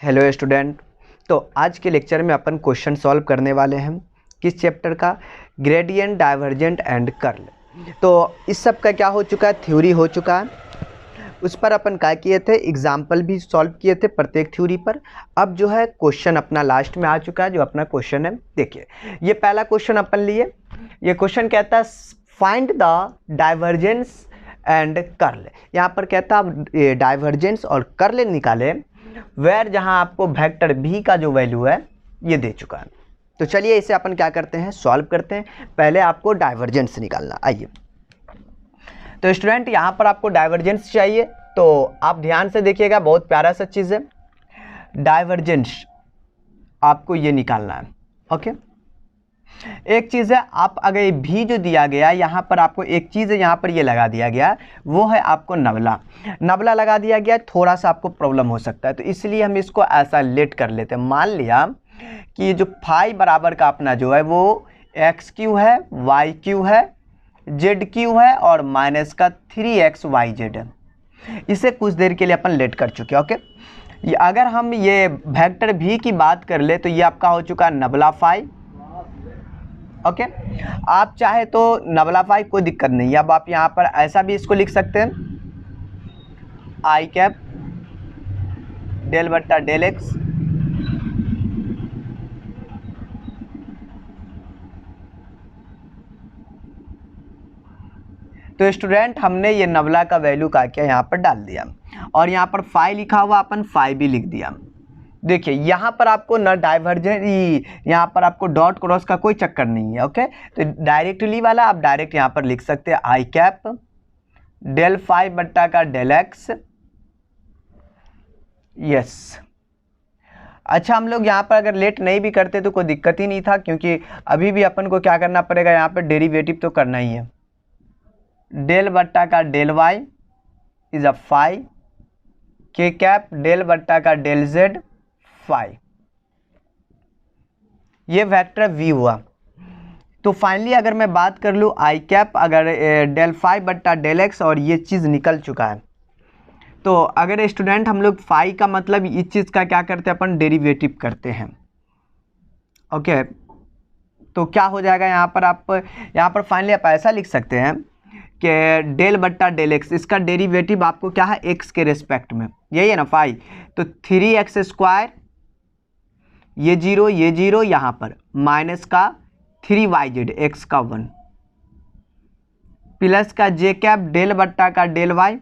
Hello student. तो आज के लेक्चर में अपन क्वेश्चन सॉल्व करने वाले हैं किस चैप्टर का, ग्रेडियंट, डाइवर्जेंट एंड कर्ल। तो इस सब का क्या हो चुका है, थ्योरी हो चुका है। उस पर अपन क्या किए थे, एग्जाम्पल भी सॉल्व किए थे प्रत्येक थ्योरी पर। अब जो है क्वेश्चन अपना लास्ट में आ चुका है, जो अपना क्वेश्चन है। देखिए ये पहला क्वेश्चन अपन लिए। ये क्वेश्चन कहता है find the divergence and curl. यहाँ पर कहता है डाइवर्जेंस और कर्ल निकाले वेर, जहां आपको वेक्टर v का जो वैल्यू है ये दे चुका है। तो चलिए इसे अपन क्या करते हैं, सॉल्व करते हैं। पहले आपको डाइवर्जेंस निकालना। आइए, तो स्टूडेंट यहाँ पर आपको डाइवर्जेंस चाहिए, तो आप ध्यान से देखिएगा, बहुत प्यारा सा चीज़ है। डाइवर्जेंस आपको ये निकालना है। ओके, एक चीज़ है, आप अगर ये भी जो दिया गया यहाँ पर, आपको एक चीज़ है यहाँ पर ये लगा दिया गया, वो है आपको नबला लगा दिया गया। थोड़ा सा आपको प्रॉब्लम हो सकता है, तो इसलिए हम इसको ऐसा लेट कर लेते हैं। मान लिया कि ये जो फाई बराबर का अपना जो है वो एक्स क्यू है, वाई क्यू है, जेड क्यू है और माइनस का 3xyz है। इसे कुछ देर के लिए अपन लेट कर चुके हैं। ओके, अगर हम ये वेक्टर भी की बात कर ले तो ये आपका हो चुका है नबला फाई। ओके, आप चाहे तो नबला फाई, कोई दिक्कत नहीं है। अब आप यहाँ पर ऐसा भी इसको लिख सकते हैं, आई कैप डेल बट्टा डेल एक्स। तो स्टूडेंट हमने ये नबला का वैल्यू का क्या यहाँ पर डाल दिया, और यहाँ पर फाई लिखा हुआ, अपन फाई भी लिख दिया। देखिए यहाँ पर आपको न डाइवर्जेंस, यहाँ पर आपको डॉट क्रॉस का कोई चक्कर नहीं है। ओके, तो डायरेक्टली वाला आप डायरेक्ट यहाँ पर लिख सकते हैं, आई कैप डेल फाई बट्टा का डेल एक्स। यस, अच्छा, हम लोग यहाँ पर अगर लेट नहीं भी करते तो कोई दिक्कत ही नहीं था, क्योंकि अभी भी अपन को क्या करना पड़ेगा, यहाँ पर डेरिवेटिव तो करना ही है। डेल बट्टा का del Y is a phi, K cap del बट्टा का डेल जेड फाई। ये वेक्टर v हुआ। तो फाइनली अगर मैं बात कर लूँ आई कैप, अगर डेल फाई बट्टा डेल एक्स, और ये चीज़ निकल चुका है। तो अगर स्टूडेंट हम लोग फाई का मतलब इस चीज़ का क्या करते हैं, अपन डेरिवेटिव करते हैं। ओके, तो क्या हो जाएगा यहाँ पर, आप यहाँ पर फाइनली आप ऐसा लिख सकते हैं कि डेल बट्टा डेल एक्स, इसका डेरिवेटिव आपको क्या है, एक्स के रेस्पेक्ट में, यही है ना फाई। तो 3x², ये जीरो ये जीरो, यहाँ पर माइनस का 3yz एक्स का 1, प्लस का जे कैप डेल बट्टा का डेल वाई,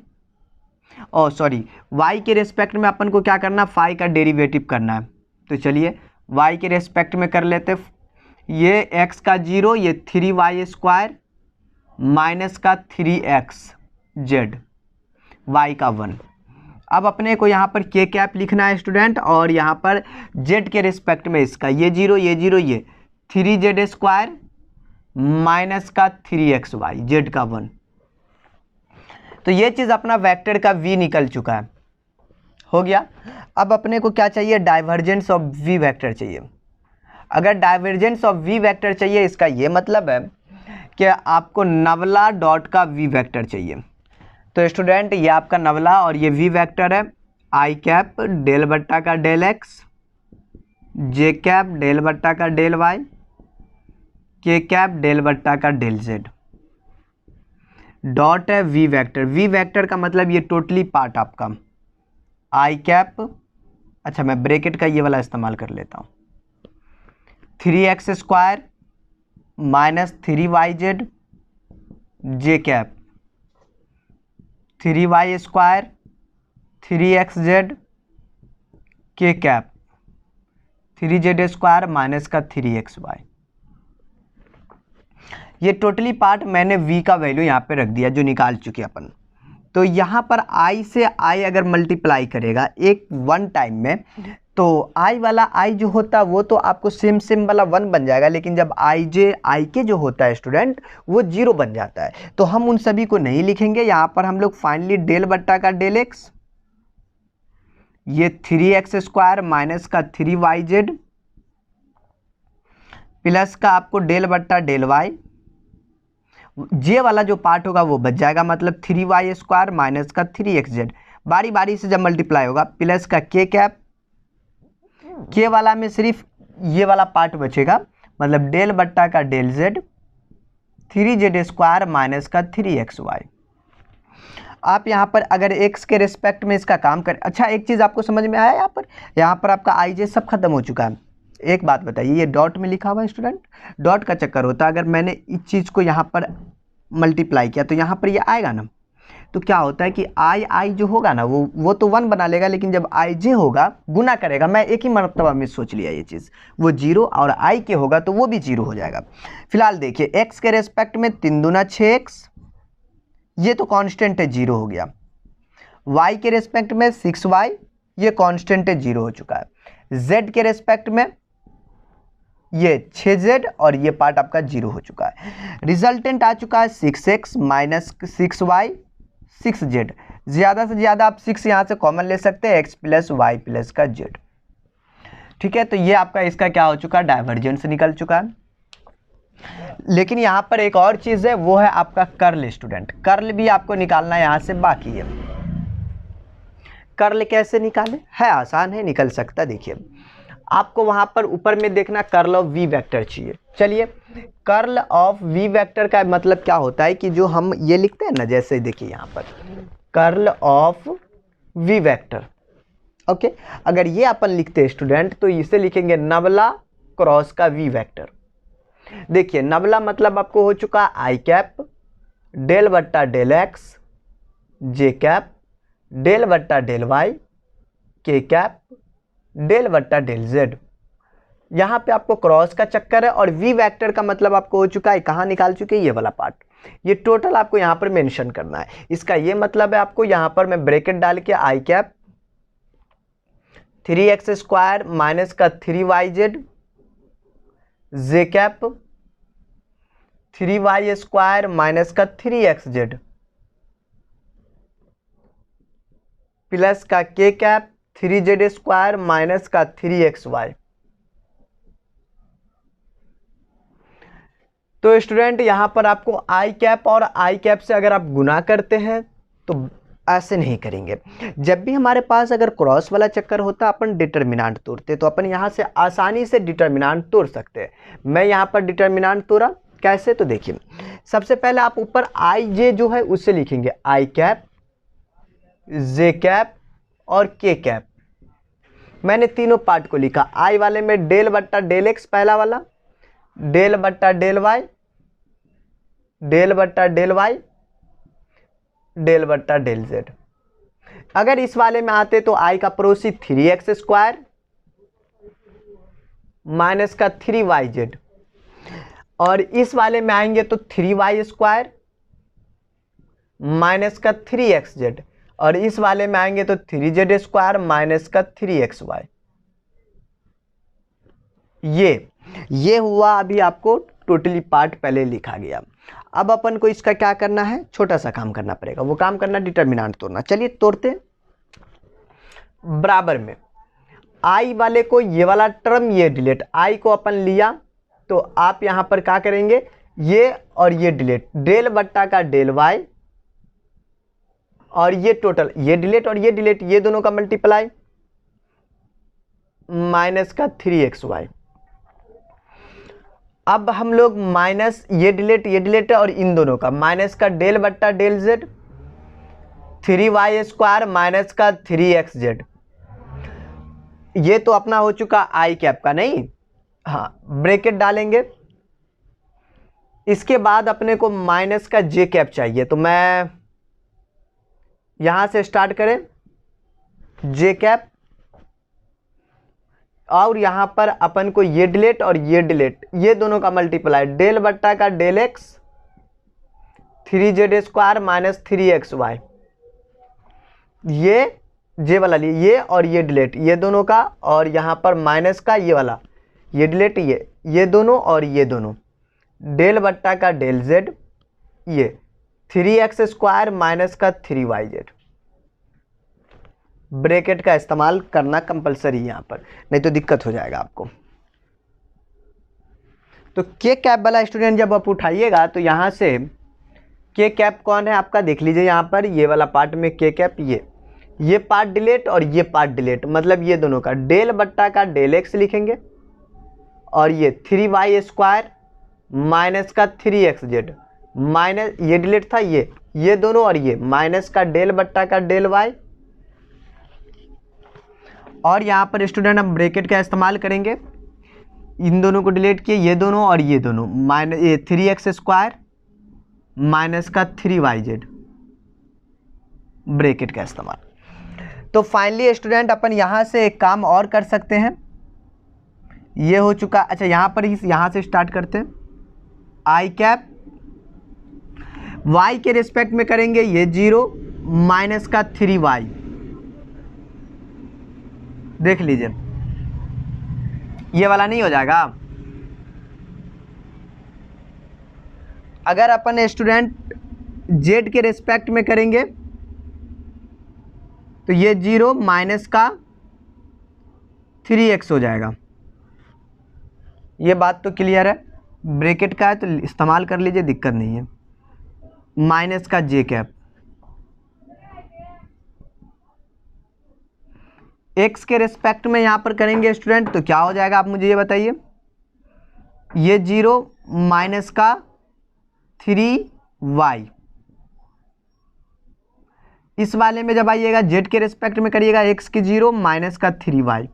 और सॉरी y के रेस्पेक्ट में अपन को क्या करना, फाई का डेरिवेटिव करना है। तो चलिए y के रेस्पेक्ट में कर लेते, ये x का 0, ये 3y² माइनस का 3xz, y का 1। अब अपने को यहाँ पर के कैप लिखना है स्टूडेंट, और यहाँ पर z के रिस्पेक्ट में इसका ये 0 ये 0, ये 3z² माइनस का 3xy, z का 1। तो ये चीज़ अपना वेक्टर का v निकल चुका है, हो गया। अब अपने को क्या चाहिए, डाइवर्जेंस ऑफ v वेक्टर चाहिए। अगर डाइवर्जेंस ऑफ v वेक्टर चाहिए, इसका ये मतलब है कि आपको नबला डॉट का v वेक्टर चाहिए। तो स्टूडेंट ये आपका नबला और ये v वेक्टर है, आई कैप डेल बट्टा का del X, J cap del बट्टा का del Y, K cap del बट्टा का डेल जेड, डॉट है v वेक्टर। v वेक्टर का मतलब ये टोटली पार्ट आपका आई कैप, अच्छा मैं ब्रैकेट का ये वाला इस्तेमाल कर लेता हूँ, 3x² माइनस 3yz, जे कैप 3y², 3xz, के कैप 3z² माइनस का 3xy। ये टोटली पार्ट मैंने v का वैल्यू यहाँ पे रख दिया, जो निकाल चुके अपन। तो यहाँ पर i से i अगर मल्टीप्लाई करेगा एक वन टाइम में, तो i वाला i जो होता है वो तो आपको सेम वाला 1 बन जाएगा, लेकिन जब i के जो होता है स्टूडेंट वो 0 बन जाता है। तो हम उन सभी को नहीं लिखेंगे। यहाँ पर हम लोग फाइनली डेल बट्टा का डेल एक्स, ये 3x² माइनस का 3yz, प्लस का आपको डेल बट्टा डेल वाई, जे वाला जो पार्ट होगा वो बच जाएगा, मतलब 3y² माइनस का 3xz, बारी बारी से जब मल्टीप्लाई होगा, प्लस का के कैप के वाला में सिर्फ ये वाला पार्ट बचेगा, मतलब डेल बट्टा का डेल जेड 3z² माइनस का 3xy। आप यहाँ पर अगर x के रिस्पेक्ट में इसका काम करें, अच्छा एक चीज़ आपको समझ में आया, यहाँ पर आपका आई जे सब खत्म हो चुका है। एक बात बताइए, ये डॉट में लिखा हुआ है स्टूडेंट, डॉट का चक्कर होता है, अगर मैंने इस चीज़ को यहाँ पर मल्टीप्लाई किया तो यहाँ पर ये आएगा ना, तो क्या होता है कि आई जो होगा ना वो तो 1 बना लेगा, लेकिन जब आई जे होगा गुना करेगा, मैं एक ही मरतबा में सोच लिया ये चीज़, वो 0 और आई के होगा तो वो भी 0 हो जाएगा। फिलहाल देखिए x के रेस्पेक्ट में 3 दूना 6x, ये तो कांस्टेंट है 0 हो गया। y के रेस्पेक्ट में 6y, ये कांस्टेंट है 0 हो चुका है। z के रेस्पेक्ट में ये 6z और ये पार्ट आपका 0 हो चुका है। रिजल्टेंट आ चुका है 6x माइनस 6y 6z, ज़्यादा से ज़्यादा आप 6 यहाँ से कॉमन ले सकते हैं, x प्लस वाई प्लस का z। ठीक है, तो ये आपका इसका क्या हो चुका है, डाइवर्जेंस निकल चुका है। लेकिन यहाँ पर एक और चीज़ है, वो है आपका कर्ल स्टूडेंट। कर्ल भी आपको निकालना यहाँ से बाकी है। कर्ल कैसे निकाले, है आसान है, निकल सकता। देखिए आपको वहाँ पर ऊपर में देखना कर्ल ऑफ वी वेक्टर चाहिए। चलिए कर्ल ऑफ वी वेक्टर का मतलब क्या होता है कि जो हम ये लिखते हैं ना, जैसे देखिए यहाँ पर curl of V vector, okay, अगर ये अपन लिखते हैं स्टूडेंट तो इसे लिखेंगे नबला क्रॉस का वी वेक्टर। देखिए नबला मतलब आपको हो चुका आई कैप डेल बट्टा del X J cap del बट्टा del Y K cap del बट्टा डेल जेड। यहाँ पे आपको क्रॉस का चक्कर है, और वी वेक्टर का मतलब आपको हो चुका है, कहाँ निकाल चुके हैं, ये वाला पार्ट। ये टोटल आपको यहाँ पर मेंशन करना है। इसका ये मतलब है आपको यहाँ पर मैं ब्रैकेट डाल के आई कैप 3x² माइनस का 3yz जे कैप 3y² माइनस का 3xz प्लस का के कैप 3z² माइनस का 3xy। तो स्टूडेंट यहाँ पर आपको आई कैप और आई कैप से अगर आप गुना करते हैं तो ऐसे नहीं करेंगे। जब भी हमारे पास अगर क्रॉस वाला चक्कर होता अपन डिटर्मिनेंट तोड़ते, तो अपन यहाँ से आसानी से डिटर्मिनेंट तोड़ सकते हैं। मैं यहाँ पर डिटर्मिनेंट तोड़ा कैसे, तो देखिए सबसे पहले आप ऊपर आई जे जो है उससे लिखेंगे आई कैप जे कैप और के कैप। मैंने तीनों पार्ट को लिखा, आई वाले में डेल बट्टा डेल एक्स पहला वाला, डेल बट्टा डेल वाई, डेल बट्टा डेल वाई, डेल बट्टा डेल जेड। अगर इस वाले में आते तो आई का पड़ोसी 3x² माइनस का 3yz, और इस वाले में आएंगे तो 3y² माइनस का 3xz, और इस वाले में आएंगे तो 3z² माइनस का 3xy। ये हुआ अभी आपको टोटली पार्ट पहले लिखा गया। अब अपन को इसका क्या करना है, छोटा सा काम करना पड़ेगा। वो काम करना डिटर्मिनेंट तोड़ना। चलिए तोड़ते हैं। बराबर में आई वाले को ये वाला टर्म ये डिलीट, आई को अपन लिया तो आप यहां पर क्या करेंगे, ये और ये डिलीट, डेल बट्टा का डेल वाई और ये टोटल, ये डिलीट और ये डिलीट, ये दोनों का मल्टीप्लाई माइनस का 3xy। अब हम लोग माइनस ये डिलीट और इन दोनों का माइनस का डेल बट्टा डेल जेड 3y² माइनस का 3xz। ये तो अपना हो चुका आई कैप का, नहीं, हाँ, ब्रैकेट डालेंगे। इसके बाद अपने को माइनस का जे कैप चाहिए, तो मैं यहां से स्टार्ट करें जे कैप, और यहां पर अपन को ये डिलीट और ये डिलीट, ये दोनों का मल्टीप्लाई डेल बट्टा का del x 3z² minus 3xy, ये जे वाला लिए, ये और ये डिलीट, ये दोनों का, और यहां पर माइनस का ये वाला, ये डिलीट, ये दोनों और ये दोनों, डेल बट्टा का डेल जेड, ये 3x² माइनस का 3yz। ब्रैकेट का इस्तेमाल करना कंपलसरी यहाँ पर, नहीं तो दिक्कत हो जाएगा आपको। तो के कैप वाला स्टूडेंट जब आप उठाइएगा तो यहाँ से के कैप कौन है आपका, देख लीजिए यहाँ पर ये वाला पार्ट में के कैप, ये पार्ट डिलीट और ये पार्ट डिलीट, मतलब ये दोनों का डेल बट्टा का डेल एक्स लिखेंगे और ये 3y² माइनस का 3xz माइनस, ये डिलीट था ये दोनों, और ये माइनस का डेल बट्टा का डेल वाई, और यहाँ पर स्टूडेंट हम ब्रैकेट का इस्तेमाल करेंगे, इन दोनों को डिलीट किए, ये दोनों और ये दोनों, माइनस ये 3x² माइनस का 3yz, ब्रैकेट का इस्तेमाल। तो फाइनली स्टूडेंट अपन यहाँ से एक काम और कर सकते हैं, ये हो चुका। अच्छा यहाँ पर यहाँ से स्टार्ट करते हैं, आई कैप y के रिस्पेक्ट में करेंगे ये 0 माइनस का 3y, देख लीजिए ये वाला नहीं हो जाएगा। अगर अपन स्टूडेंट z के रिस्पेक्ट में करेंगे तो ये 0 माइनस का 3x हो जाएगा। ये बात तो क्लियर है, ब्रैकेट का है तो इस्तेमाल कर लीजिए, दिक्कत नहीं है। माइनस का j कैप, x के रिस्पेक्ट में यहाँ पर करेंगे स्टूडेंट तो क्या हो जाएगा, आप मुझे ये बताइए। ये 0 माइनस का 3y, इस वाले में जब आइएगा z के रिस्पेक्ट में करिएगा x की 0 माइनस का 3y।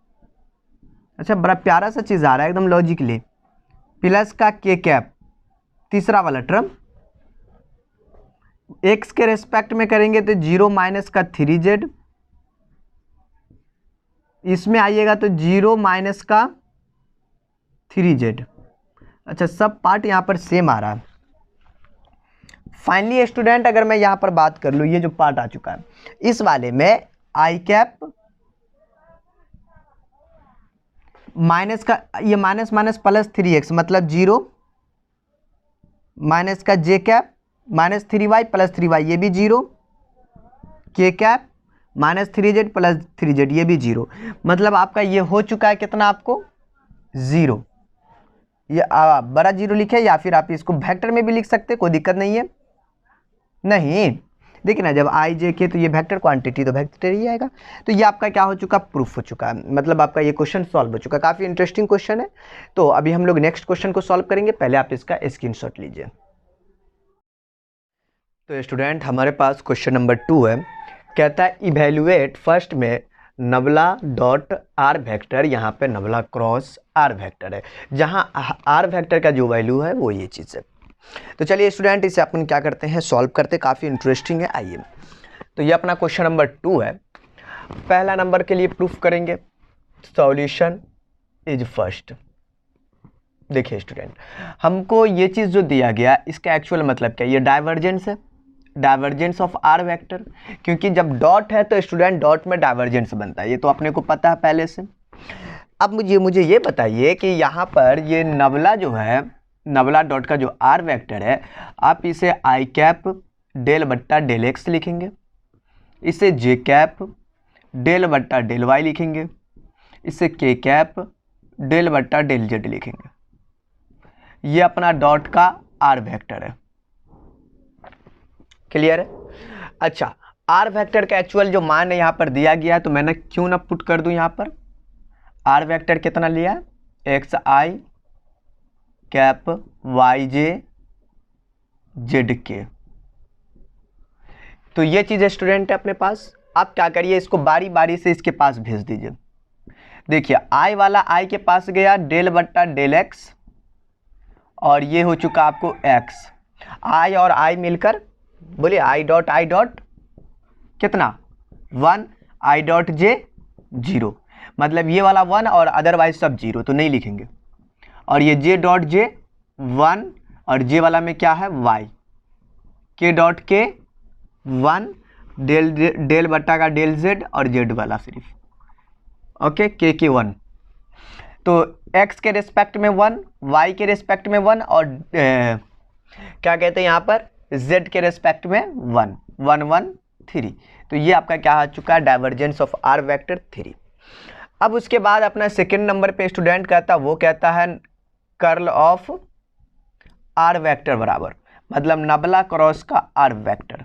अच्छा बड़ा प्यारा सा चीज़ आ रहा है एकदम लॉजिकली, प्लस का k कैप, तीसरा वाला टर्म x के रिस्पेक्ट में करेंगे तो 0 माइनस का 3z, इसमें आइएगा तो 0 माइनस का 3z। अच्छा सब पार्ट यहाँ पर सेम आ रहा है। फाइनली स्टूडेंट अगर मैं यहाँ पर बात कर लूँ, ये जो पार्ट आ चुका है इस वाले में आई कैप माइनस का, ये माइनस माइनस प्लस 3x मतलब 0 माइनस का j cap minus 3y plus 3y, ये भी 0, k cap minus 3z plus 3z, ये भी 0, मतलब आपका ये हो चुका है कितना, आपको 0। ये बड़ा 0 लिखे, या फिर आप इसको वेक्टर में भी लिख सकते, कोई दिक्कत नहीं है। नहीं देखिए ना, जब आई जे के तो ये वेक्टर क्वांटिटी तो वेक्टर ही आएगा। तो ये आपका क्या हो चुका, प्रूफ हो चुका है, मतलब आपका ये क्वेश्चन सॉल्व हो चुका है। काफ़ी इंटरेस्टिंग क्वेश्चन है। तो अभी हम लोग नेक्स्ट क्वेश्चन को सॉल्व करेंगे, पहले आप इसका स्क्रीनशॉट लीजिए। तो स्टूडेंट हमारे पास क्वेश्चन नंबर 2 है, कहता है इवेल्युएट फर्स्ट में नबला डॉट आर वेक्टर, यहाँ पे नबला क्रॉस आर वेक्टर है, जहाँ आर वेक्टर का जो वैल्यू है वो ये चीज़ है। तो चलिए स्टूडेंट इसे अपन क्या करते हैं, सॉल्व करते, काफ़ी इंटरेस्टिंग है। आइए, तो ये अपना क्वेश्चन नंबर 2 है। पहला नंबर के लिए प्रूफ करेंगे, सॉल्यूशन इज फर्स्ट। देखिए स्टूडेंट, हमको ये चीज़ जो दिया गया इसका एक्चुअल मतलब क्या है, ये डाइवर्जेंस है, डाइवर्जेंस ऑफ आर वेक्टर, क्योंकि जब डॉट है तो स्टूडेंट डॉट में डाइवर्जेंस बनता है, ये तो अपने को पता है पहले से। अब मुझे ये बताइए कि यहाँ पर ये नबला जो है, नबला डॉट का जो आर वेक्टर है, आप इसे आई कैप डेल बट्टा डेल एक्स लिखेंगे, इसे जे कैप डेल बट्टा डेल वाई लिखेंगे, इसे के कैप डेल बट्टा डेल जेड लिखेंगे। ये अपना डॉट का आर वेक्टर है, क्लियर है। अच्छा आर वेक्टर का एक्चुअल जो मान है यहाँ पर दिया गया है, तो मैंने क्यों ना पुट कर दूं यहाँ पर, आर वेक्टर कितना लिया, x I cap Y J Z के। तो ये चीज़ स्टूडेंट है अपने पास। आप क्या करिए, इसको बारी बारी से इसके पास भेज दीजिए। देखिए आई वाला आई के पास गया डेल बट्टा डेल एक्स, और ये हो चुका आपको एक्स, आई और आई मिलकर बोलिए आई डॉट कितना 1, आई डॉट जे 0, मतलब ये वाला 1 और अदरवाइज सब 0 तो नहीं लिखेंगे, और ये जे डॉट जे 1 और जे वाला में क्या है y, के डॉट के 1 डेल बट्टा का डेल z और z वाला सिर्फ, ओके के 1। तो x के रिस्पेक्ट में 1, y के रिस्पेक्ट में 1 और क्या कहते हैं यहाँ पर z के रिस्पेक्ट में 1 1 1 3। तो ये आपका क्या आ चुका है, डाइवर्जेंस ऑफ आर वेक्टर 3। अब उसके बाद अपना सेकेंड नंबर पे स्टूडेंट कहता, वो कहता है कर्ल ऑफ आर वेक्टर बराबर, मतलब नबला क्रॉस का आर वेक्टर।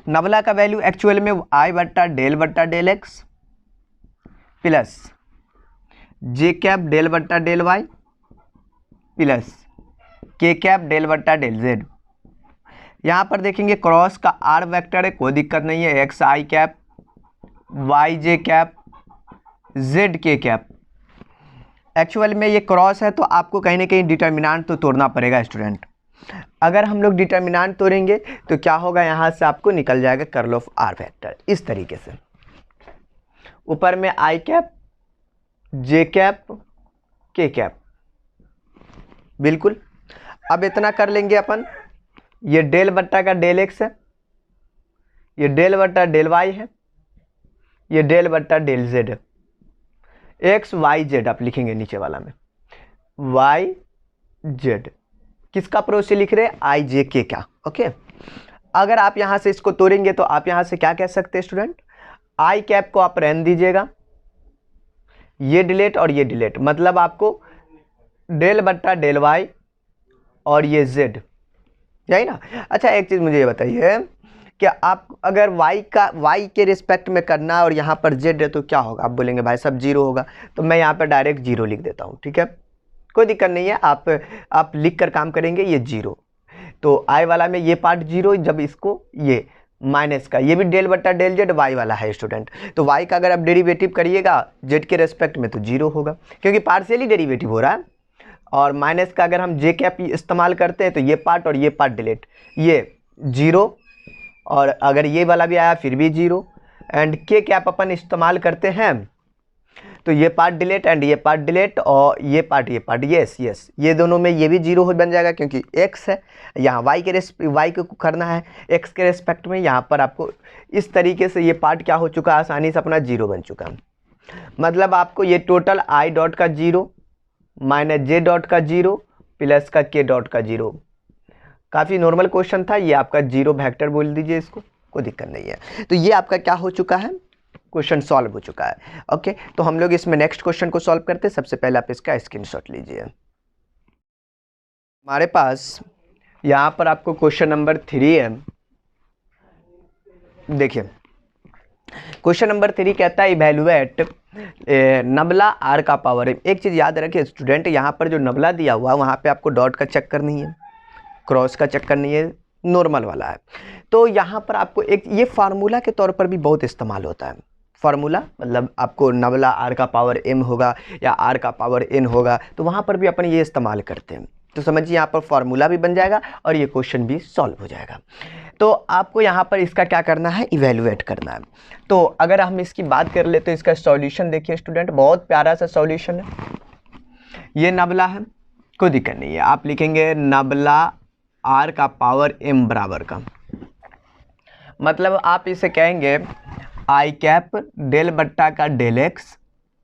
नबला का वैल्यू एक्चुअल में आई बट्टा डेल एक्स प्लस जे कैप डेल बट्टा डेल वाई प्लस के कैप डेल बट्टा डेल जेड। यहाँ पर देखेंगे क्रॉस का आर वेक्टर है, कोई दिक्कत नहीं है, X I cap Y J cap Z K cap. Actual में ये क्रॉस है तो आपको कहीं ना कहीं डिटर्मिनेंट तो तोड़ना पड़ेगा स्टूडेंट। अगर हम लोग डिटर्मिनेंट तोड़ेंगे तो क्या होगा, यहाँ से आपको निकल जाएगा कर्ल ऑफ आर वेक्टर इस तरीके से। ऊपर में आई कैप जे कैप के कैप, बिल्कुल। अब इतना कर लेंगे अपन, ये डेल बट्टा का डेल एक्स है, ये डेल बट्टा डेल वाई है, ये डेल बट्टा डेल जेड है। एक्स वाई जेड आप लिखेंगे नीचे वाला में, वाई जेड किसका प्रो से लिख रहे हैं, आई जे के का। ओके, अगर आप यहां से इसको तोड़ेंगे तो आप यहां से क्या कह सकते हैं स्टूडेंट, आई कैप को आप रहने दीजिएगा, ये डिलीट और ये डिलीट, मतलब आपको डेल बट्टा डेल वाई और ये जेड, यही ना। अच्छा एक चीज मुझे ये बताइए कि आप अगर y के रिस्पेक्ट में करना है और यहाँ पर z है तो क्या होगा, आप बोलेंगे भाई सब जीरो होगा, तो मैं यहाँ पर डायरेक्ट जीरो लिख देता हूँ, ठीक है, कोई दिक्कत नहीं है। आप लिख कर काम करेंगे, ये जीरो, तो i वाला में ये पार्ट जीरो, जब इसको ये माइनस का, ये भी डेल बट्टा डेल जेड y वाला है स्टूडेंट, तो y का अगर आप डेरिवेटिव करिएगा z के रेस्पेक्ट में तो जीरो होगा, क्योंकि पार्शियली डेरिवेटिव हो रहा है। और माइनस का अगर हम जे कैप इस्तेमाल करते हैं तो ये पार्ट और ये पार्ट डिलीट, ये जीरो, और अगर ये वाला भी आया फिर भी जीरो, एंड के कैप अपन इस्तेमाल करते हैं तो ये पार्ट डिलीट एंड ये पार्ट डिलीट, और ये पार्ट यस ये दोनों में ये भी जीरो हो बन जाएगा, क्योंकि x है, यहाँ y को करना है x के रेस्पेक्ट में, यहाँ पर आपको इस तरीके से ये पार्ट क्या हो चुका है, आसानी से अपना जीरो बन चुका है। मतलब आपको ये टोटल i डॉट का जीरो माइनस जे डॉट का जीरो प्लस का के डॉट का जीरो, काफ़ी नॉर्मल क्वेश्चन था, ये आपका जीरो वेक्टर बोल दीजिए इसको, कोई दिक्कत नहीं है। तो ये आपका क्या हो चुका है, क्वेश्चन सॉल्व हो चुका है। ओके, तो हम लोग इसमें नेक्स्ट क्वेश्चन को सॉल्व करते हैं। सबसे पहले आप इसका स्क्रीनशॉट लीजिए। हमारे पास यहाँ पर आपको क्वेश्चन नंबर 3 है, देखिए क्वेश्चन नंबर 3 कहता है इवैल्यूएट नबला आर का पावर। एक चीज़ याद रखिए स्टूडेंट, यहाँ पर जो नबला दिया हुआ है वहाँ पे आपको डॉट का चक्कर नहीं है, क्रॉस का चक्कर नहीं है, नॉर्मल वाला है। तो यहाँ पर आपको एक ये फार्मूला के तौर पर भी बहुत इस्तेमाल होता है। फार्मूला मतलब आपको नबला आर का पावर m होगा या आर का पावर n होगा, तो वहाँ पर भी अपन ये इस्तेमाल करते हैं। तो समझिए यहाँ पर फार्मूला भी बन जाएगा और ये क्वेश्चन भी सॉल्व हो जाएगा। तो आपको यहाँ पर इसका क्या करना है, इवेल्युएट करना है। तो अगर हम इसकी बात कर ले तो इसका सॉल्यूशन देखिए स्टूडेंट, बहुत प्यारा सा सॉल्यूशन है। ये नबला है, कोई दिक्कत नहीं है, आप लिखेंगे नबला आर का पावर m बराबर का, मतलब आप इसे कहेंगे आई कैप डेल बट्टा का del X,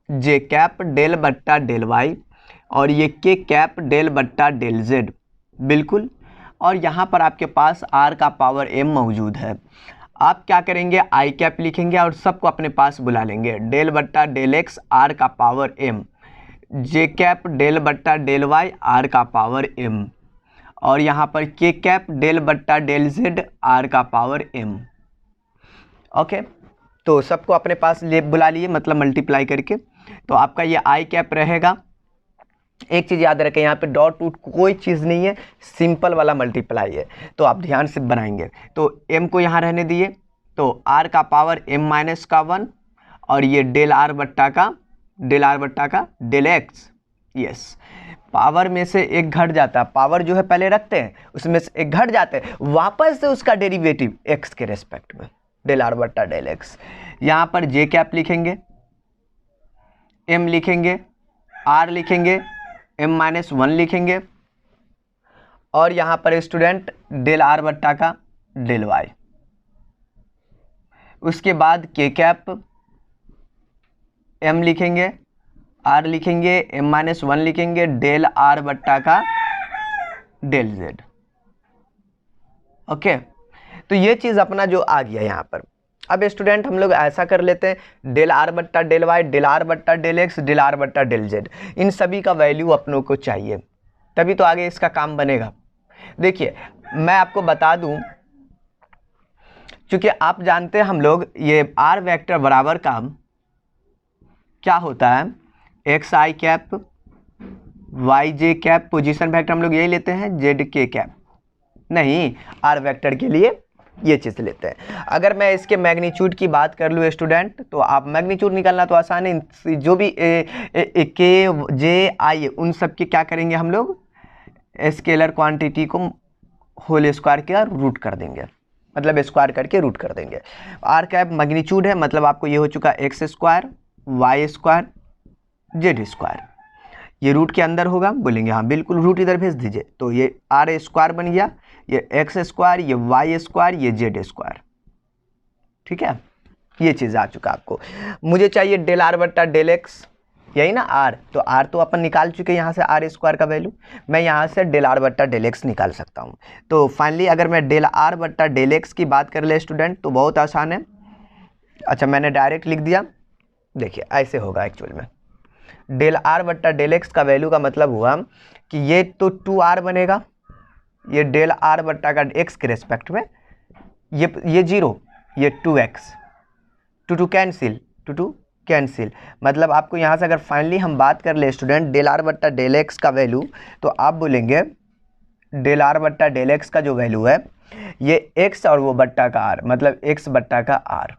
J cap del बट्टा डेल वाई, और ये के कैप डेल बट्टा डेल जेड, बिल्कुल। और यहाँ पर आपके पास आर का पावर m मौजूद है। आप क्या करेंगे, आई कैप लिखेंगे और सबको अपने पास बुला लेंगे, डेल बट्टा डेल एक्स आर का पावर m, जे कैप डेल बट्टा डेल वाई आर का पावर m, और यहाँ पर के कैप डेल बट्टा डेल जेड आर का पावर m। ओके, तो सबको अपने पास ले बुला लिए, मतलब मल्टीप्लाई करके। तो आपका ये आई कैप रहेगा। एक चीज़ याद रखें, यहाँ पे डॉट टूट कोई चीज़ नहीं है, सिंपल वाला मल्टीप्लाई है, तो आप ध्यान से बनाएंगे। तो m को यहाँ रहने दिए, तो r का पावर m माइनस का 1, और ये डेल आर बट्टा का डेल एक्स, यस। पावर में से एक घट जाता है, पावर जो है पहले रखते हैं उसमें से एक घट जाते हैं, वापस से उसका डेरिवेटिव x के रेस्पेक्ट में, डेल आर बट्टा डेल एक्स। यहाँ पर जे कैप लिखेंगे, m लिखेंगे, r लिखेंगे, m माइनस 1 लिखेंगे, और यहाँ पर स्टूडेंट डेल आर बट्टा का डेल वाई। उसके बाद के कैप m लिखेंगे, r लिखेंगे, m माइनस 1 लिखेंगे, डेल आर बट्टा का डेल जेड। ओके, तो ये चीज़ अपना जो आ गया यहाँ पर। अब स्टूडेंट हम लोग ऐसा कर लेते हैं, डेल आर बट्टा डेल वाई, डेल आर बट्टा डेल एक्स, डेल आर बट्टा डेल जेड, इन सभी का वैल्यू अपनों को चाहिए, तभी तो आगे इसका काम बनेगा। देखिए मैं आपको बता दूं क्योंकि आप जानते हैं हम लोग ये आर वेक्टर बराबर का क्या होता है, X I cap Y J cap, position vector हम लोग यही लेते हैं, जेड के कैप नहीं, आर वेक्टर के लिए ये चीज़ लेते हैं। अगर मैं इसके मैग्नीट्यूड की बात कर लूँ स्टूडेंट, तो आप मैग्नीट्यूड निकालना तो आसान है, जो भी के जे आई उन सब के क्या करेंगे हम लोग, स्केलर क्वांटिटी को होल स्क्वायर का रूट कर देंगे, मतलब स्क्वायर करके रूट कर देंगे। आर कैप मैग्नीट्यूड है, मतलब आपको ये हो चुका X square Y square Z square, ये रूट के अंदर होगा, बोलेंगे हाँ बिल्कुल रूट इधर भेज दीजिए, तो ये आर स्क्वायर बन गया, ये एक्स स्क्वायर, ये वाई स्क्वायर, ये जेड स्क्वायर, ठीक है, ये चीज़ आ चुका आपको। मुझे चाहिए डेल आर बट्टा डेल एक्स, यही ना आर, तो आर तो अपन निकाल चुके हैं यहाँ से आर स्क्वायर का वैल्यू, मैं यहाँ से डेल आर बट्टा डेल एक्स निकाल सकता हूँ। तो फाइनली अगर मैं डेल आर बट्टा डेल एक्स की बात कर ले स्टूडेंट, तो बहुत आसान है। अच्छा मैंने डायरेक्ट लिख दिया, देखिए ऐसे होगा एक्चुअल में, डेल आर बट्टा डेल एक्स का वैल्यू का मतलब हुआ कि ये तो 2r बनेगा, ये डेल आर बट्टा का एक्स के रेस्पेक्ट में, ये 0, ये 2x, to cancel, to cancel, मतलब आपको यहाँ से अगर फाइनली हम बात कर ले स्टूडेंट डेल आर बट्टा डेल एक्स का वैल्यू, तो आप बोलेंगे डेल आर बट्टा डेल एक्स का जो वैल्यू है ये x और वो बट्टा का r, मतलब x बट्टा का r,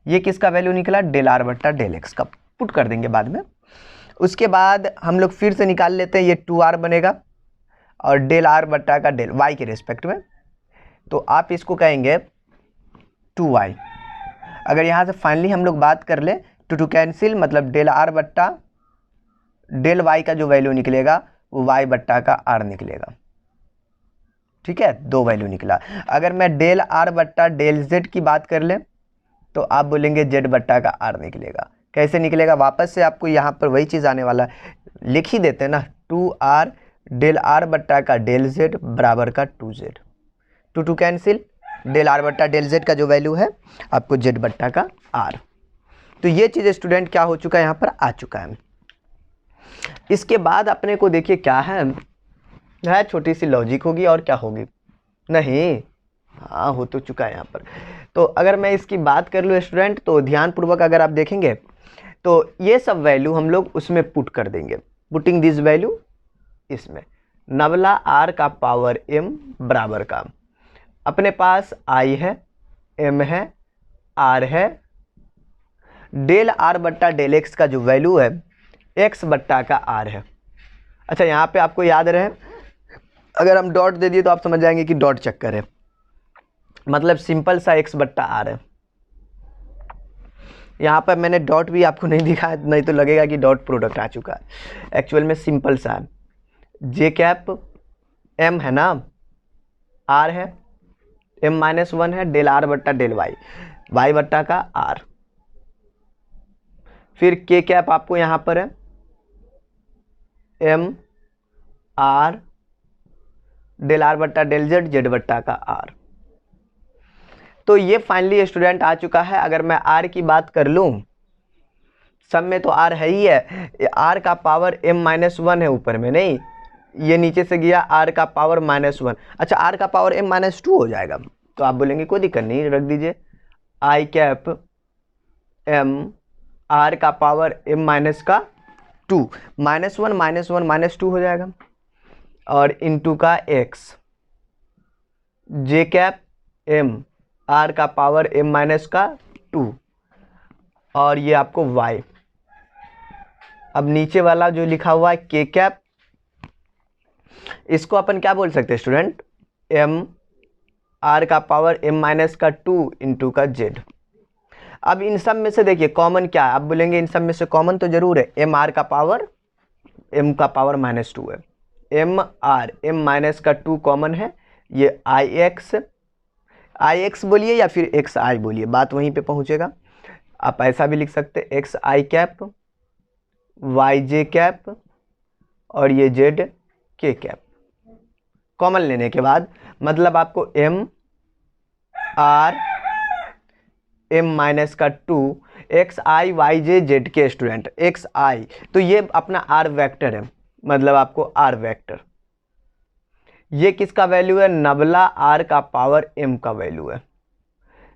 ये किसका वैल्यू निकला, डेल आर बट्टा डेल एक्स का, पुट कर देंगे बाद में। उसके बाद हम लोग फिर से निकाल लेते हैं, ये 2r बनेगा और डेल आर बट्टा का डेल y के रेस्पेक्ट में, तो आप इसको कहेंगे 2y। अगर यहाँ से फाइनली हम लोग बात कर ले टू कैंसिल, मतलब डेल आर बट्टा डेल y का जो वैल्यू निकलेगा वो y बट्टा का r निकलेगा, ठीक है, दो वैल्यू निकला। अगर मैं डेल आर बट्टा डेल z की बात कर ले, तो आप बोलेंगे z बट्टा का r निकलेगा। कैसे निकलेगा, वापस से आपको यहाँ पर वही चीज़ आने वाला है, लिख ही देते हैं ना, 2r डेल आर बट्टा का डेल z बराबर का 2z, two cancel, del R बट्टा डेल z का जो वैल्यू है आपको z बट्टा का r। तो ये चीज़ स्टूडेंट क्या हो चुका है, यहाँ पर आ चुका है। इसके बाद अपने को देखिए क्या है छोटी सी लॉजिक होगी और क्या होगी, नहीं हाँ हो तो चुका है यहाँ पर। तो अगर मैं इसकी बात कर लूँ स्टूडेंट, तो ध्यानपूर्वक अगर आप देखेंगे तो ये सब वैल्यू हम लोग उसमें पुट कर देंगे, पुटिंग दिस वैल्यू इसमें, नवला आर का पावर m बराबर का, अपने पास i है, m है, r है, डेल आर बट्टा डेल एक्स का जो वैल्यू है x बट्टा का r है। अच्छा यहाँ पे आपको याद रहे, अगर हम डॉट दे दिए तो आप समझ जाएंगे कि डॉट चक्कर है, मतलब सिंपल सा x बट्टा r है। यहाँ पर मैंने डॉट भी आपको नहीं दिखाया, नहीं तो लगेगा कि डॉट प्रोडक्ट आ चुका है, एक्चुअल में सिंपल सा है, जे कैप m है ना, r है, m-1 है, डेल आर बट्टा डेल वाई, वाई बट्टा का r, फिर के कैप आपको यहाँ पर है m r डेल आर बट्टा डेल जेड, जेड बट्टा का r। तो ये फाइनली स्टूडेंट आ चुका है। अगर मैं r की बात कर लूँ, सब में तो r है ही है, r का पावर m-1 है ऊपर में, नहीं ये नीचे से गया r का पावर -1, अच्छा r का पावर m-2 हो जाएगा, तो आप बोलेंगे कोई दिक्कत नहीं, रख दीजिए i कैप m r का पावर m-2, -1 -1 -2 हो जाएगा, और इनटू का x जे कैप m r का पावर m-2, और ये आपको y। अब नीचे वाला जो लिखा हुआ है k कैप, इसको अपन क्या बोल सकते हैं स्टूडेंट, m r का पावर m-2 इंटू का z। अब इन सब में से देखिए कॉमन क्या है, आप बोलेंगे इन सब में से कॉमन तो जरूर है, m r का पावर m का पावर -2 है, m r m-2 कॉमन है, ये ix बोलिए या फिर xi बोलिए, बात वहीं पे पहुंचेगा। आप ऐसा भी लिख सकते हैं xi कैप yj कैप और ये z k कैप, कॉमन लेने के बाद मतलब आपको m r m-2 xi yj z k student, xi तो ये अपना r वेक्टर है, मतलब आपको r वेक्टर, ये किसका वैल्यू है, नवला r का पावर m का वैल्यू है,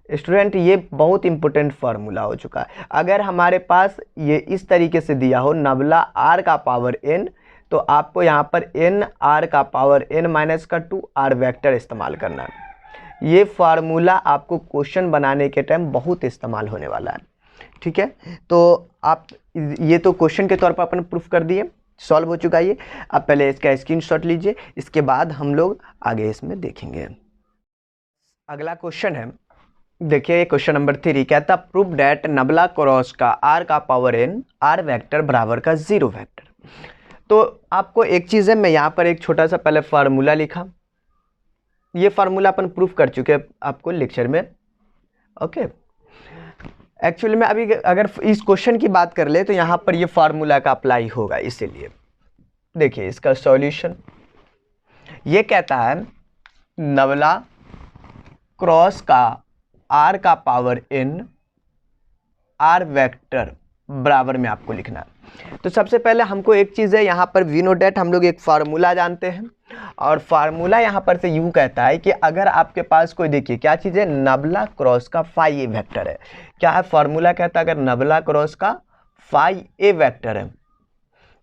स्टूडेंट ये बहुत इंपॉर्टेंट फार्मूला हो चुका है। अगर हमारे पास ये इस तरीके से दिया हो नबला r का पावर n, तो आपको यहाँ पर n r का पावर n माइनस का 2 r वेक्टर इस्तेमाल करना है। ये फार्मूला आपको क्वेश्चन बनाने के टाइम बहुत इस्तेमाल होने वाला है, ठीक है। तो आप ये तो क्वेश्चन के तौर पर अपन प्रूफ कर दिए, सॉल्व हो चुका है ये। आप पहले इसका स्क्रीनशॉट लीजिए, इसके बाद हम लोग आगे इसमें देखेंगे। अगला क्वेश्चन है, देखिए क्वेश्चन नंबर 3 कहता प्रूफ डैट नबला क्रॉस का r का पावर n r वेक्टर बराबर का 0 वेक्टर। तो आपको एक चीज़ है, मैं यहाँ पर एक छोटा सा पहले फार्मूला लिखा, ये फार्मूला अपन प्रूफ कर चुके हैं आपको लेक्चर में, ओके। एक्चुअली में अभी अगर इस क्वेश्चन की बात कर ले तो यहाँ पर ये फार्मूला का अप्लाई होगा, इसीलिए देखिए इसका सॉल्यूशन ये कहता है नबला क्रॉस का r का पावर n r वेक्टर बराबर में आपको लिखना है। तो सबसे पहले हमको एक चीज़ है, यहाँ पर वी नो डैट हम लोग एक फार्मूला जानते हैं, और फार्मूला यहाँ पर से यूँ कहता है कि अगर आपके पास कोई, देखिए क्या चीज़ है, नबला क्रॉस का फाई ए वेक्टर है। क्या है फार्मूला, कहता है अगर नबला क्रॉस का फाई ए वेक्टर है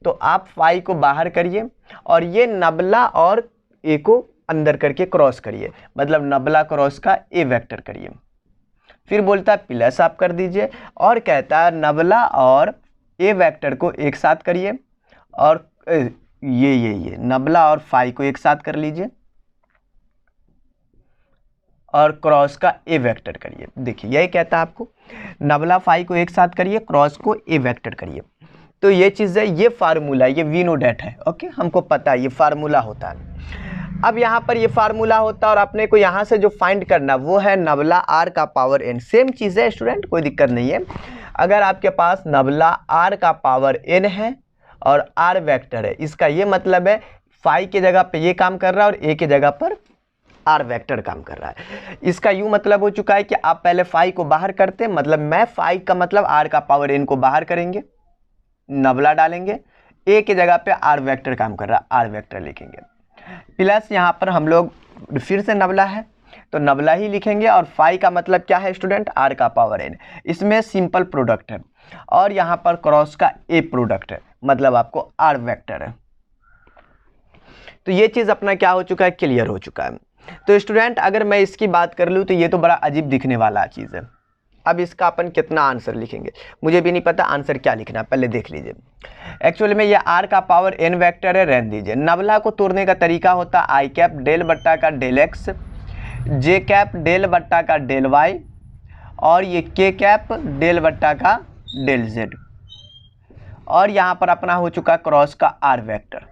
तो आप फाई को बाहर करिए और ये नबला और ए को अंदर करके क्रॉस करिए, मतलब नबला क्रॉस का ए वेक्टर करिए। फिर बोलता है प्लस आप कर दीजिए, और कहता है नबला और ए वेक्टर को एक साथ करिए, और ये नबला और फाई को एक साथ कर लीजिए और क्रॉस का ए वेक्टर करिए। देखिए यही कहता है आपको, नबला फाई को एक साथ करिए, क्रॉस को ए वेक्टर करिए। तो ये चीज़ है, ये फार्मूला, ये वी नो डैट है, ओके, हमको पता है ये फार्मूला होता है। अब यहाँ पर ये फार्मूला होता है और अपने को यहाँ से जो फाइंड करना वो है नबला r का पावर n। सेम चीज़ है स्टूडेंट, कोई दिक्कत नहीं है। अगर आपके पास नबला r का पावर n है और r वेक्टर है, इसका ये मतलब है फाई के जगह पे ये काम कर रहा है और a के जगह पर r वेक्टर काम कर रहा है। इसका यूँ मतलब हो चुका है कि आप पहले फाई को बाहर करते, मतलब मैं फाई का मतलब r का पावर n को बाहर करेंगे, नबला डालेंगे, a के जगह पे r वेक्टर काम कर रहा है, r वेक्टर लिखेंगे, प्लस यहाँ पर हम लोग फिर से नबला है तो नबला ही लिखेंगे, और फाई का मतलब क्या है स्टूडेंट, r का पावर n। इसमें सिंपल प्रोडक्ट है और यहाँ पर क्रॉस का a प्रोडक्ट है, मतलब आपको r वेक्टर है। तो ये चीज़ अपना क्या हो चुका है, क्लियर हो चुका है। तो स्टूडेंट अगर मैं इसकी बात कर लूँ तो ये तो बड़ा अजीब दिखने वाला चीज़ है। अब इसका अपन कितना आंसर लिखेंगे, मुझे भी नहीं पता आंसर क्या लिखना है, पहले देख लीजिए। एक्चुअली में ये r का पावर n वेक्टर है, रहने दीजिए। नबला को तोड़ने का तरीका होता है आई कैप डेल बट्टा का डेल x, जे कैप डेल बट्टा का डेल y, और ये के कैप डेल बट्टा का डेल z, और यहाँ पर अपना हो चुका क्रॉस का r वेक्टर।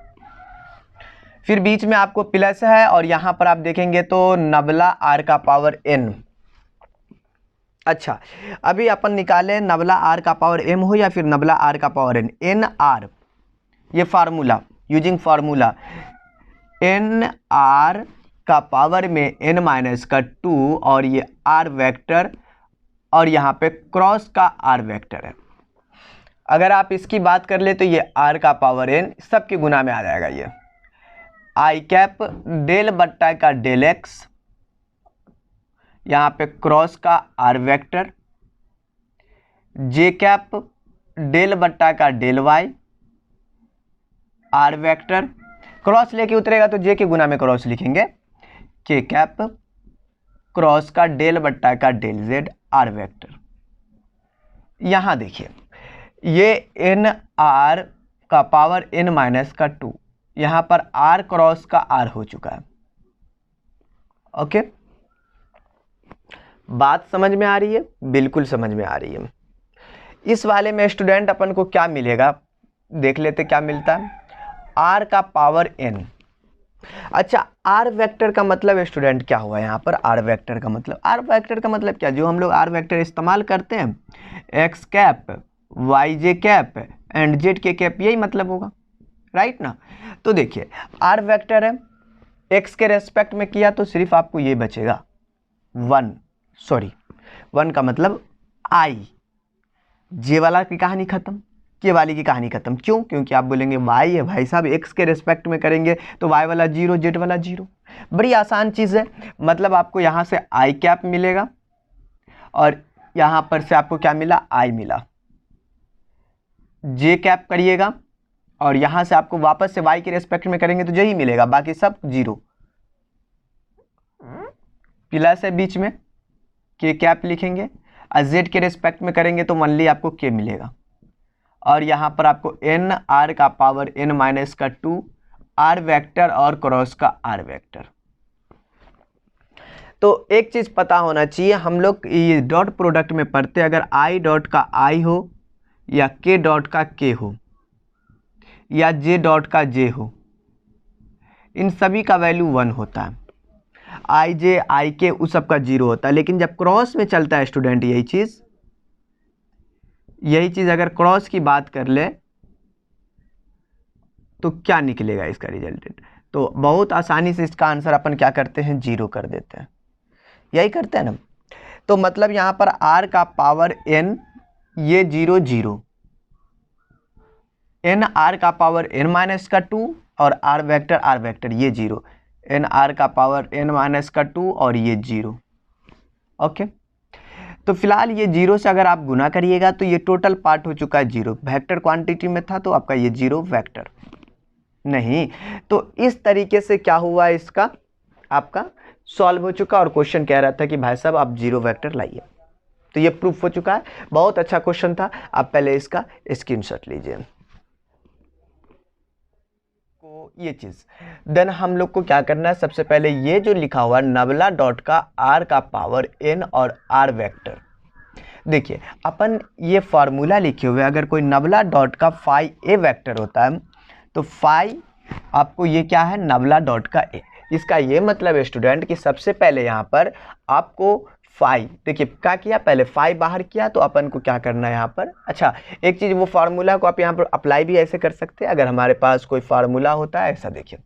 फिर बीच में आपको प्लस है और यहाँ पर आप देखेंगे तो नबला r का पावर n। अच्छा, अभी अपन निकाले नबला r का पावर m हो या फिर नबला r का पावर n, एन आर, ये formula using formula N R का पावर में n माइनस का 2 और ये r वेक्टर और यहाँ पे क्रॉस का r वेक्टर है। अगर आप इसकी बात कर ले तो ये r का पावर n सबके गुना में आ जाएगा, ये आई कैप डेल बट्टा का डेल x, यहाँ पे क्रॉस का r vector, J cap del बट्टा का del y, r vector, cross लेके उतरेगा तो जे के गुना में क्रॉस लिखेंगे, के कैप क्रॉस का डेल बट्टा का डेल z, r वेक्टर। यहाँ देखिए ये एन आर का पावर n माइनस का 2, यहाँ पर r क्रॉस का r हो चुका है, ओके। बात समझ में आ रही है, बिल्कुल समझ में आ रही है। इस वाले में स्टूडेंट अपन को क्या मिलेगा, देख लेते क्या मिलता है, r का पावर n। अच्छा, r वेक्टर का मतलब स्टूडेंट क्या हुआ यहाँ पर, r वेक्टर का मतलब, r वेक्टर का मतलब क्या, जो हम लोग r वेक्टर इस्तेमाल करते हैं, x cap Y J cap and Z K cap, यही मतलब होगा, राइट ना। तो देखिए r वेक्टर है, x के रेस्पेक्ट में किया तो सिर्फ आपको ये बचेगा 1 का मतलब i, जे वाला की कहानी खत्म, के वाली की कहानी खत्म। क्यों, क्योंकि आप बोलेंगे y है भाई साहब, x के रेस्पेक्ट में करेंगे तो y वाला 0, z वाला 0। बड़ी आसान चीज़ है, मतलब आपको यहाँ से i कैप मिलेगा और यहाँ पर से आपको क्या मिला, आई मिला। जे कैप करिएगा और यहाँ से आपको वापस से वाई के रेस्पेक्ट में करेंगे तो यही मिलेगा, बाकी सब जीरो। प्लस है बीच में, के कैप लिखेंगे और जेड के रेस्पेक्ट में करेंगे तो ओनली आपको के मिलेगा। और यहाँ पर आपको एन आर का पावर एन माइनस का 2 आर वेक्टर और क्रॉस का आर वेक्टर। तो एक चीज़ पता होना चाहिए, हम लोग ये डॉट प्रोडक्ट में पढ़ते हैं, अगर आई डॉट का आई हो या के डॉट का के हो या जे डॉट का जे हो, इन सभी का वैल्यू 1 होता है। आई जे आई के उस सब का 0 होता है। लेकिन जब क्रॉस में चलता है स्टूडेंट, यही चीज़ अगर क्रॉस की बात कर ले तो क्या निकलेगा इसका रिजल्टेंट, तो बहुत आसानी से इसका आंसर अपन क्या करते हैं, 0 कर देते हैं। यही करते हैं ना। तो मतलब यहाँ पर r का पावर n, ये 0 0, n r का पावर n माइनस का 2 और r वेक्टर ये 0, n r का पावर n माइनस का 2 और ये 0। ओके, तो फिलहाल ये 0 से अगर आप गुना करिएगा तो ये टोटल पार्ट हो चुका है 0। वेक्टर क्वांटिटी में था तो आपका ये 0 वेक्टर नहीं। तो इस तरीके से क्या हुआ, इसका आपका सॉल्व हो चुका और क्वेश्चन कह रहा था कि भाई साहब आप 0 वेक्टर लाइए। तो ये प्रूफ हो चुका है। बहुत अच्छा क्वेश्चन था, आप पहले इसका स्क्रीनशॉट लीजिए। को ये चीज़ देन हम लोग को क्या करना है, सबसे पहले ये जो लिखा हुआ नबला डॉट का आर का पावर एन और आर वेक्टर, देखिए अपन ये फार्मूला लिखे हुए, अगर कोई नबला डॉट का फाई ए वेक्टर होता है तो फाई आपको ये क्या है, नबला डॉट का ए। इसका ये मतलब है स्टूडेंट कि सबसे पहले यहाँ पर आपको फाई, देखिए क्या किया, पहले फाई बाहर किया तो अपन को क्या करना है यहाँ पर। अच्छा एक चीज़, वो फार्मूला को आप यहाँ पर अप्लाई भी ऐसे कर सकते हैं, अगर हमारे पास कोई फार्मूला होता है ऐसा, देखिए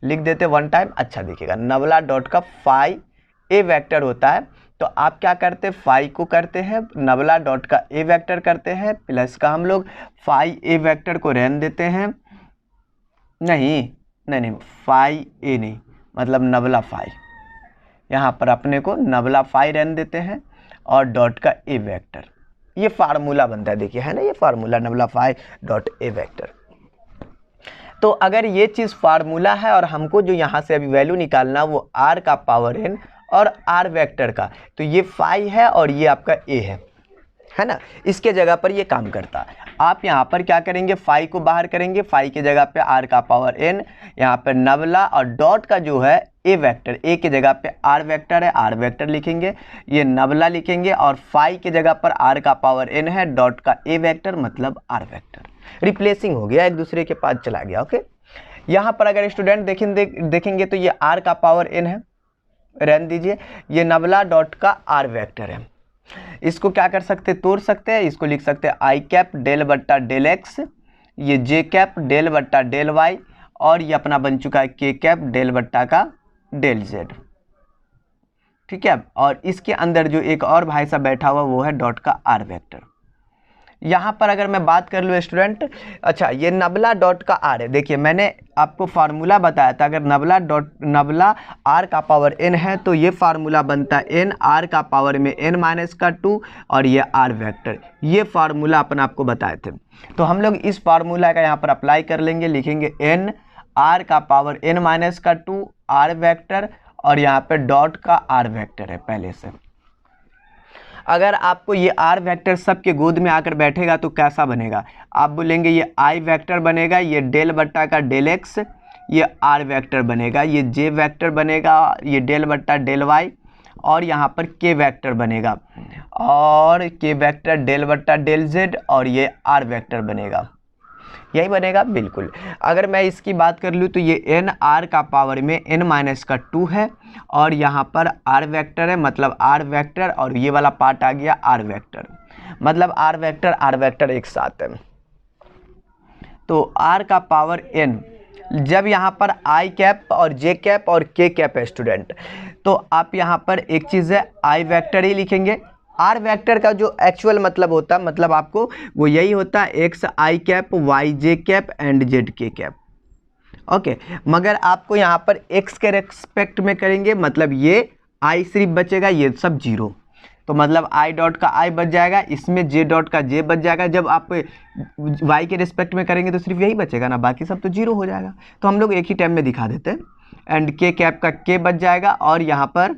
लिख देते वन टाइम। अच्छा देखिएगा, नबला डॉट का फाई ए वेक्टर होता है तो आप क्या करते हैं, फाई को करते हैं नबला डॉट का ए वेक्टर करते हैं, प्लस का हम लोग फाई ए वेक्टर को रहने देते हैं, नहीं फाई ए नहीं, मतलब नबला फाई, यहाँ पर अपने को नबला फाई रहने देते हैं और डॉट का ए वेक्टर, ये फार्मूला बनता है, देखिए है ना ये formula, nabla phi dot A vector. तो अगर ये चीज़ फार्मूला है और हमको जो यहाँ से अभी वैल्यू निकालना वो आर का पावर एन और आर वेक्टर का, तो ये फाई है और ये आपका ए है ना, इसके जगह पर ये काम करता है। आप यहाँ पर क्या करेंगे, फाई को बाहर करेंगे, फाई की जगह पे आर का पावर एन, यहाँ पर नबला और डॉट का जो है ए वेक्टर, ए की जगह पे आर वेक्टर है, आर वेक्टर लिखेंगे, ये नबला लिखेंगे और फाई की जगह पर आर का पावर एन है, डॉट का ए वेक्टर मतलब आर वेक्टर, रिप्लेसिंग हो गया, एक दूसरे के पास चला गया। ओके, यहाँ पर अगर स्टूडेंट देखेंगे तो ये आर का पावर एन है, रहने दीजिए, ये नबला डॉट का आर वेक्टर है, इसको क्या कर सकते, तोड़ सकते हैं, इसको लिख सकते हैं आई कैप डेल बट्टा डेल एक्स, ये जे कैप डेल बट्टा डेल वाई और ये अपना बन चुका है के कैप डेल बट्टा का डेल जेड। ठीक है, और इसके अंदर जो एक और भाई साहब बैठा हुआ वो है डॉट का आर वेक्टर। यहाँ पर अगर मैं बात कर लूँ स्टूडेंट, अच्छा ये नबला डॉट का आर है, देखिए मैंने आपको फार्मूला बताया था, अगर नबला आर का पावर एन है तो ये फार्मूला बनता है एन आर का पावर में एन माइनस का 2 और ये आर वेक्टर, ये फार्मूला अपन आपको बताए थे। तो हम लोग इस फार्मूला का यहाँ पर अप्लाई कर लेंगे, लिखेंगे एन आर का पावर एन माइनस का 2 आर वेक्टर और यहाँ पर डॉट का आर वेक्टर है पहले से। अगर आपको ये आर वेक्टर सबके गोद में आकर बैठेगा तो कैसा बनेगा, आप बोलेंगे ये आई वेक्टर बनेगा, ये डेल बट्टा का डेल एक्स, ये आर वेक्टर बनेगा, ये जे वेक्टर बनेगा, ये डेल बट्टा डेल वाई और यहाँ पर के वेक्टर बनेगा और के वेक्टर डेल बट्टा डेल जेड और ये आर वेक्टर बनेगा, यही बनेगा बिल्कुल। अगर मैं इसकी बात कर लूँ तो ये एन आर का पावर में एन माइनस का 2 है और यहाँ पर आर वेक्टर है, मतलब आर वेक्टर और ये वाला पार्ट आ गया आर वेक्टर, मतलब आर वेक्टर एक साथ है। तो आर का पावर एन, जब यहाँ पर आई कैप और जे कैप और के कैप है स्टूडेंट, तो आप यहाँ पर एक चीज़ है आई वेक्टर ही लिखेंगे। आर वेक्टर का जो एक्चुअल मतलब होता है, मतलब आपको वो यही होता है X I cap Y J cap and Z K cap. Okay, मगर आपको यहाँ पर एक्स के रेस्पेक्ट में करेंगे, मतलब ये आई सिर्फ बचेगा, ये सब 0, तो मतलब आई डॉट का आई बच जाएगा, इसमें जे डॉट का जे बच जाएगा। जब आप वाई के रिस्पेक्ट में करेंगे तो सिर्फ यही बचेगा ना, बाकी सब तो जीरो हो जाएगा। तो हम लोग एक ही टाइम में दिखा देते हैं। एंड के कैप का के बच जाएगा और यहाँ पर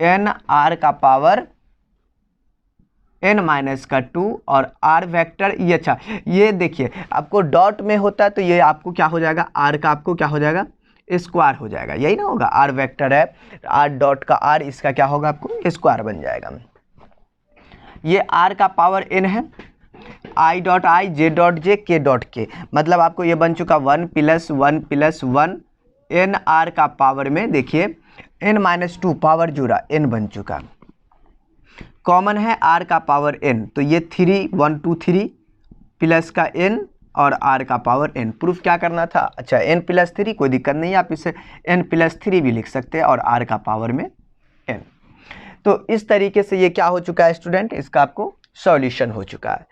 एन आर का पावर n-2 और r वेक्टर ये। अच्छा ये देखिए आपको डॉट में होता है तो ये आपको क्या हो जाएगा, r का आपको क्या हो जाएगा, स्क्वायर हो जाएगा, यही ना होगा। r वेक्टर है, r डॉट का r, इसका क्या होगा आपको स्क्वायर बन जाएगा। ये r का पावर n है, i dot I, J dot J, के डॉट के, मतलब आपको ये बन चुका 1 + 1 + 1 n r का पावर में देखिए n-2 पावर जुड़ा n बन चुका। कॉमन है r का पावर n, तो ये 3 1 2 3 प्लस का n और r का पावर n। प्रूफ क्या करना था, अच्छा n + 3 कोई दिक्कत नहीं है, आप इसे n + 3 भी लिख सकते हैं और r का पावर में n। तो इस तरीके से ये क्या हो चुका है स्टूडेंट, इसका आपको सॉल्यूशन हो चुका है।